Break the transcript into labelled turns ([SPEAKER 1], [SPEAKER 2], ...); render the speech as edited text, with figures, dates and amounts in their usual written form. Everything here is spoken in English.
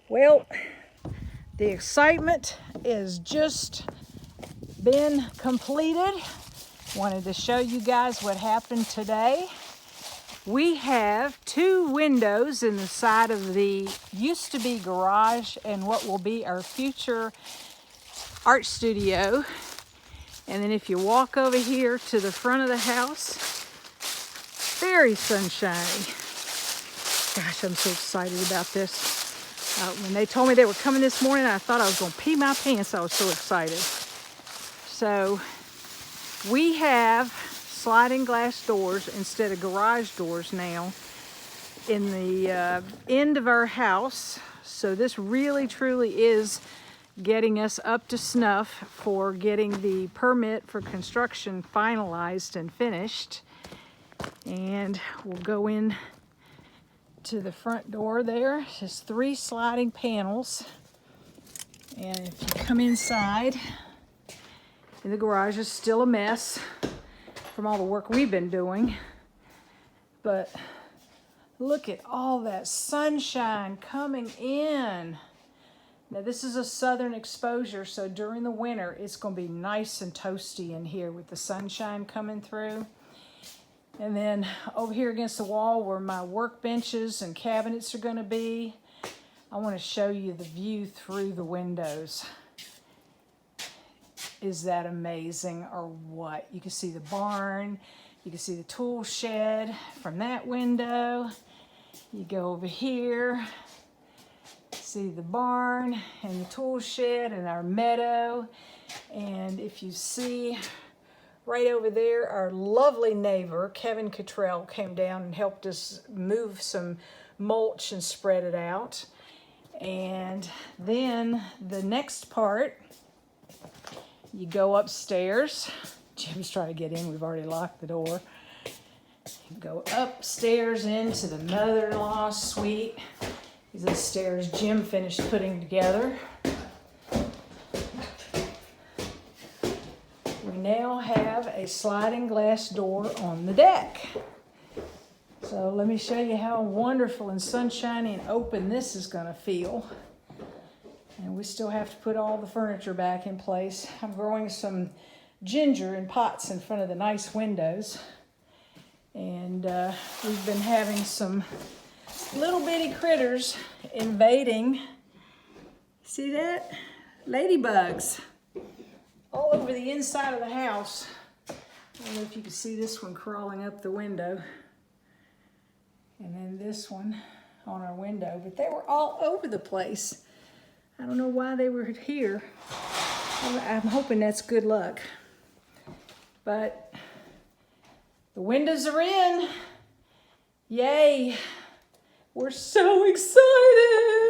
[SPEAKER 1] Well, the excitement is just been completed. Wanted to show you guys what happened today. We have two windows in the side of the used to be garage and what will be our future art studio. And then if you walk over here to the front of the house, very sunshiny. Gosh, I'm so excited about this. When they told me they were coming this morning, I thought I was going to pee my pants. I was so excited. So we have sliding glass doors instead of garage doors now in the end of our house. So this really truly is getting us up to snuff for getting the permit for construction finalized and finished. And we'll go in to the front door there. There's 3 sliding panels. And if you come inside, and the garage is still a mess from all the work we've been doing. But look at all that sunshine coming in. Now this is a southern exposure, so during the winter it's going to be nice and toasty in here with the sunshine coming through. And then over here against the wall where my workbenches and cabinets are going to be, I want to show you the view through the windows. Is that amazing or what? You can see the barn, you can see the tool shed from that window. You go over here, see the barn and the tool shed and our meadow. And if you see right over there, our lovely neighbor, Kevin Cottrell, came down and helped us move some mulch and spread it out. And then the next part, you go upstairs. Jim's trying to get in. We've already locked the door. You go upstairs into the mother-in-law suite. These are the stairs Jim finished putting together. We now have a sliding glass door on the deck. So let me show you how wonderful and sunshiny and open this is going to feel. And we still have to put all the furniture back in place. I'm growing some ginger in pots in front of the nice windows. And we've been having some little bitty critters invading. See that? Ladybugs. All over the inside of the house. I don't know if you can see this one crawling up the window. And then this one on our window. But they were all over the place. I don't know why they were here. I'm hoping that's good luck. But the windows are in. Yay. We're so excited.